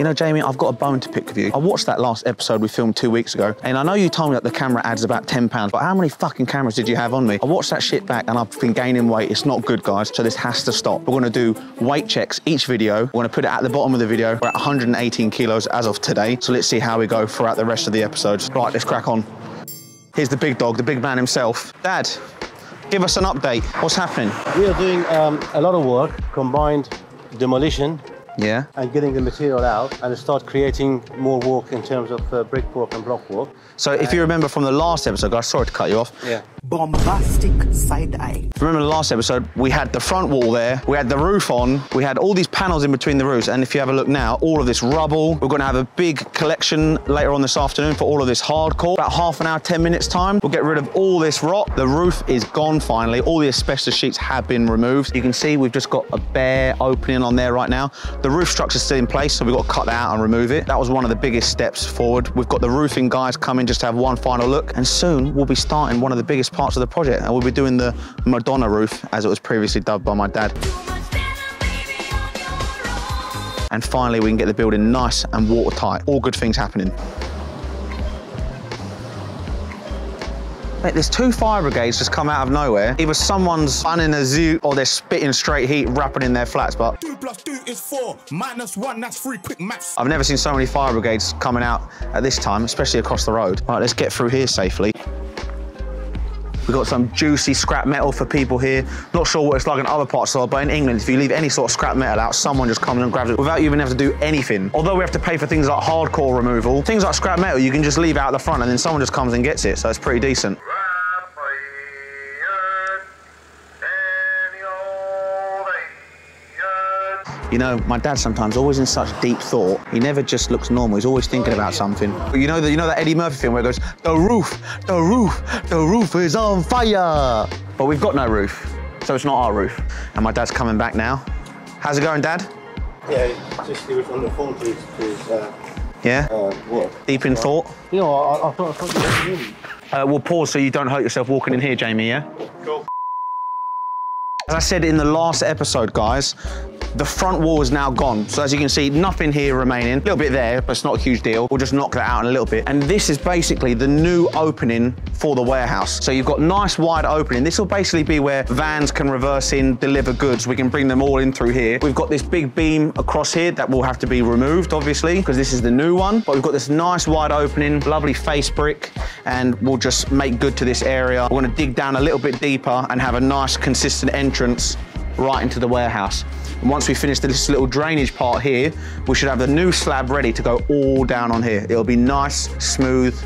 You know, Jamie, I've got a bone to pick with you. I watched that last episode we filmed 2 weeks ago, and I know you told me that the camera adds about 10 pounds, but how many fucking cameras did you have on me? I watched that shit back and I've been gaining weight. It's not good, guys, so this has to stop. We're gonna do weight checks each video. We're gonna put it at the bottom of the video. We're at 118 kilos as of today, so let's see how we go throughout the rest of the episodes. Right, let's crack on. Here's the big dog, the big man himself. Dad, give us an update. What's happening? We are doing a lot of work, combined demolition, yeah, and getting the material out, and start creating more work in terms of brickwork and block work. So if you remember from the last episode, guys, sorry to cut you off. Yeah. Bombastic side eye. Remember the last episode, we had the front wall there, we had the roof on, we had all these panels in between the roofs, and if you have a look now, all of this rubble. We're gonna have a big collection later on this afternoon for all of this hardcore. About half an hour, 10 minutes time, we'll get rid of all this rot. The roof is gone finally. All the asbestos sheets have been removed. You can see we've just got a bare opening on there right now. The roof structure's still in place, so we've got to cut that out and remove it. That was one of the biggest steps forward. We've got the roofing guys coming just to have one final look, and soon we'll be starting one of the biggest parts of the project, and we'll be doing the Madonna roof, as it was previously dubbed by my dad. And finally, we can get the building nice and watertight. All good things happening. Mate, there's 2 fire brigades just come out of nowhere. Either someone's running a zoo or they're spitting straight heat, rapping in their flats, but 2 + 2 is 4, -1, that's 3, quick maths. I've never seen so many fire brigades coming out at this time, especially across the road. All right, let's get through here safely. We've got some juicy scrap metal for people here. Not sure what it's like in other parts of the world, but in England, if you leave any sort of scrap metal out, someone just comes and grabs it without you even having to do anything. Although we have to pay for things like hardcore removal, things like scrap metal, you can just leave out the front and then someone just comes and gets it, so it's pretty decent. You know, my dad sometimes always in such deep thought. He never just looks normal. He's always thinking about something. You know that Eddie Murphy film where it goes, the roof is on fire. But we've got no roof, so it's not our roof. And my dad's coming back now. How's it going, Dad? Yeah, just he was on the phone to his yeah? work. Deep in thought? You know, I thought you were in. We'll pause so you don't hurt yourself walking in here, Jamie, yeah? Cool. As I said in the last episode, guys, the front wall is now gone. So as you can see, nothing here remaining. A little bit there, but it's not a huge deal. We'll just knock that out in a little bit. And this is basically the new opening for the warehouse. So you've got nice wide opening. This will basically be where vans can reverse in, deliver goods. We can bring them all in through here. We've got this big beam across here that will have to be removed, obviously, because this is the new one. But we've got this nice wide opening, lovely face brick, and we'll just make good to this area. We're gonna dig down a little bit deeper and have a nice consistent entrance right into the warehouse. And once we finish this little drainage part here, we should have the new slab ready to go all down on here. It'll be nice, smooth,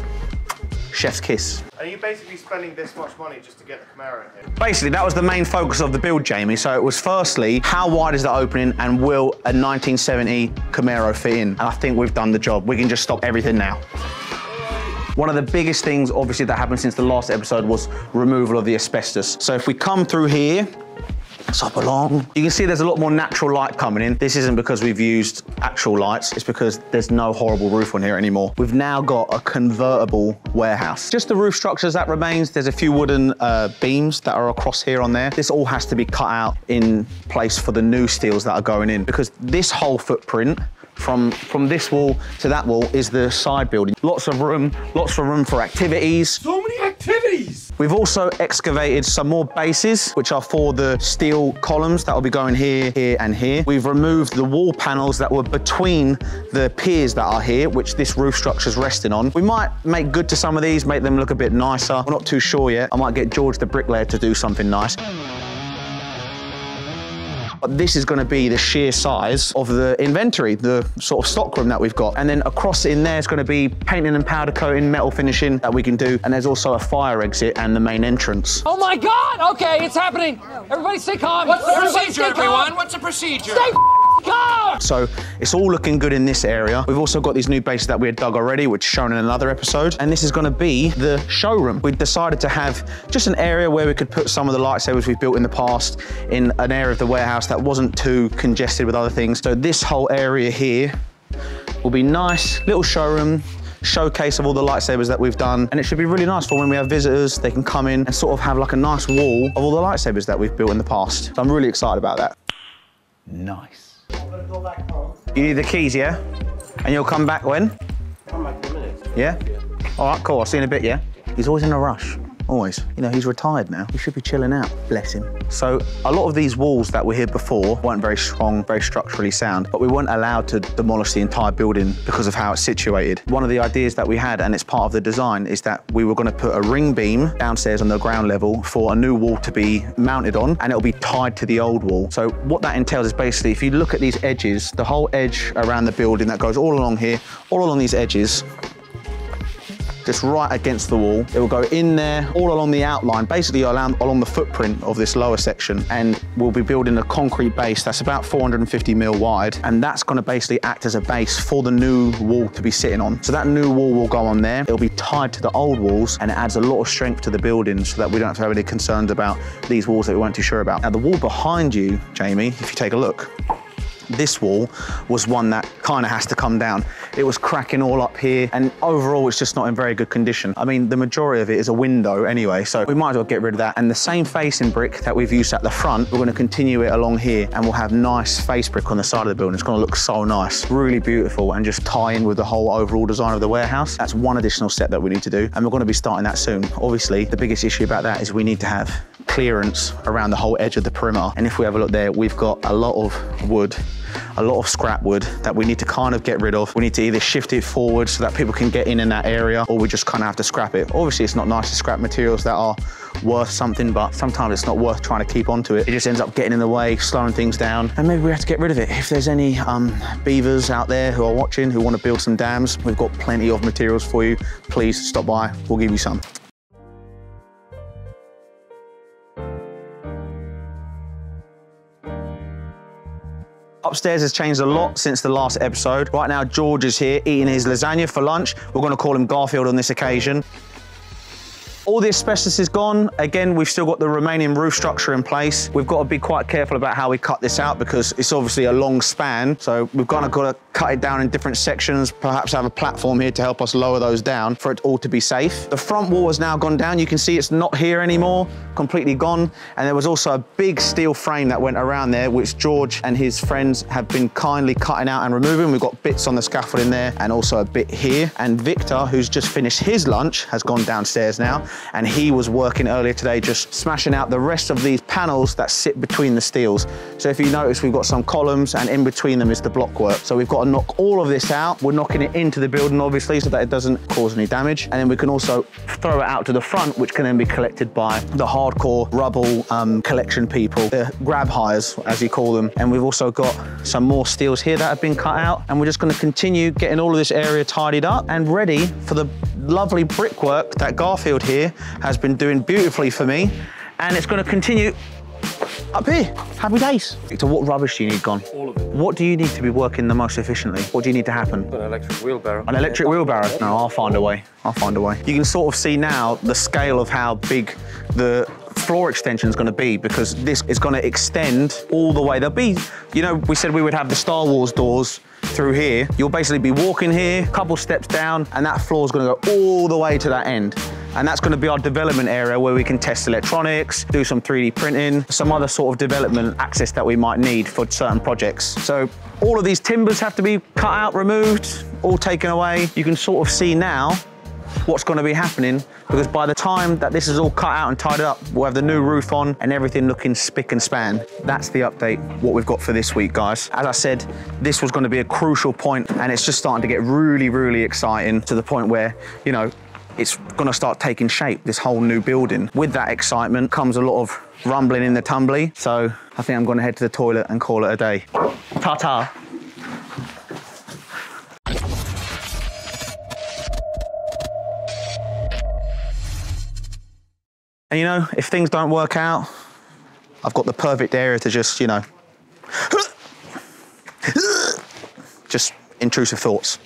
chef's kiss. Are you basically spending this much money just to get the Camaro in here? Basically, that was the main focus of the build, Jamie. So it was firstly, how wide is the opening and will a 1970 Camaro fit in? And I think we've done the job. We can just stop everything now. One of the biggest things, obviously, that happened since the last episode was removal of the asbestos. So if we come through here, it's up along. You can see there's a lot more natural light coming in. This isn't because we've used actual lights, it's because there's no horrible roof on here anymore. We've now got a convertible warehouse. Just the roof structures that remains. There's a few wooden beams that are across here on there. This all has to be cut out in place for the new steels that are going in, because this whole footprint from this wall to that wall is the side building. Lots of room for activities. So many activities! We've also excavated some more bases, which are for the steel columns that will be going here, here, and here. We've removed the wall panels that were between the piers that are here, which this roof structure is resting on. We might make good to some of these, make them look a bit nicer. We're not too sure yet. I might get George the bricklayer to do something nice. This is going to be the sheer size of the inventory, the sort of stockroom that we've got. And then across in there is going to be painting and powder coating, metal finishing that we can do. And there's also a fire exit and the main entrance. Oh my God! Okay, it's happening. Everybody stay calm. What's the procedure, everyone? What's the procedure? Stay calm! So it's all looking good in this area. We've also got these new bases that we had dug already, which is shown in another episode. And this is going to be the showroom. We decided to have just an area where we could put some of the lightsabers we've built in the past in an area of the warehouse that wasn't too congested with other things. So this whole area here will be nice, little showroom, showcase of all the lightsabers that we've done. And it should be really nice for when we have visitors, they can come in and sort of have like a nice wall of all the lightsabers that we've built in the past. So I'm really excited about that. Nice. You need the keys, yeah? And you'll come back when? Come back in a minute. Yeah? All right, cool. I'll see you in a bit, yeah? He's always in a rush. Always. You know, he's retired now. He should be chilling out. Bless him. So a lot of these walls that were here before weren't very strong, very structurally sound, but we weren't allowed to demolish the entire building because of how it's situated. One of the ideas that we had, and it's part of the design, is that we were going to put a ring beam downstairs on the ground level for a new wall to be mounted on, and it'll be tied to the old wall. So what that entails is basically, if you look at these edges, the whole edge around the building that goes all along here, all along these edges, just right against the wall. It will go in there, all along the outline, basically along the footprint of this lower section. And we'll be building a concrete base that's about 450 mil wide. And that's gonna basically act as a base for the new wall to be sitting on. So that new wall will go on there. It'll be tied to the old walls, and it adds a lot of strength to the building so that we don't have to have any concerns about these walls that we weren't too sure about. Now the wall behind you, Jamie, if you take a look, this wall was one that kind of has to come down. It was cracking all up here, and overall it's just not in very good condition. I mean, the majority of it is a window anyway, so we might as well get rid of that. And the same facing brick that we've used at the front, we're going to continue it along here, and we'll have nice face brick on the side of the building. It's going to look so nice, really beautiful, and just tie in with the whole overall design of the warehouse. That's one additional step that we need to do, and we're going to be starting that soon. Obviously, the biggest issue about that is we need to have clearance around the whole edge of the perimeter. And if we have a look there, we've got a lot of wood, a lot of scrap wood that we need to kind of get rid of. We need to either shift it forward so that people can get in that area, or we just kind of have to scrap it. Obviously, it's not nice to scrap materials that are worth something, but sometimes it's not worth trying to keep onto it. It just ends up getting in the way, slowing things down, and maybe we have to get rid of it. If there's any beavers out there who are watching, who want to build some dams, we've got plenty of materials for you. Please stop by, we'll give you some. Upstairs has changed a lot since the last episode. Right now, George is here eating his lasagna for lunch. We're going to call him Garfield on this occasion. All the asbestos is gone. Again, we've still got the remaining roof structure in place. We've got to be quite careful about how we cut this out because it's obviously a long span. So we've kind of got to cut it down in different sections, perhaps have a platform here to help us lower those down for it all to be safe. The front wall has now gone down. You can see it's not here anymore, completely gone. And there was also a big steel frame that went around there, which George and his friends have been kindly cutting out and removing. We've got bits on the scaffolding there and also a bit here. And Victor, who's just finished his lunch, has gone downstairs now. And he was working earlier today just smashing out the rest of these panels that sit between the steels. So if you notice, we've got some columns and in between them is the block work. So we've got to knock all of this out. We're knocking it into the building, obviously, so that it doesn't cause any damage. And then we can also throw it out to the front, which can then be collected by the hardcore rubble collection people, the grab hires, as you call them. And we've also got some more steels here that have been cut out. And we're just going to continue getting all of this area tidied up and ready for the lovely brickwork that Garfield here has been doing beautifully for me, and it's going to continue up here. Happy days. Victor, what rubbish do you need gone? All of it. What do you need to be working the most efficiently? What do you need to happen? An electric wheelbarrow. An electric wheelbarrow? No, I'll find a way. I'll find a way. You can sort of see now the scale of how big the floor extension is going to be, because this is going to extend all the way. There'll be, you know, we said we would have the Star Wars doors through here. You'll basically be walking here, a couple steps down, and that floor is going to go all the way to that end. And that's going to be our development area where we can test electronics, do some 3D printing, some other sort of development access that we might need for certain projects. So all of these timbers have to be cut out, removed, all taken away. You can sort of see now what's going to be happening, because by the time that this is all cut out and tied up, we'll have the new roof on and everything looking spick and span. That's the update, what we've got for this week, guys. As I said, this was going to be a crucial point, and it's just starting to get really, really exciting to the point where, you know, it's going to start taking shape, this whole new building. With that excitement comes a lot of rumbling in the tumbly. So I think I'm going to head to the toilet and call it a day. Ta-ta. And you know, if things don't work out, I've got the perfect area to just, you know, just intrusive thoughts.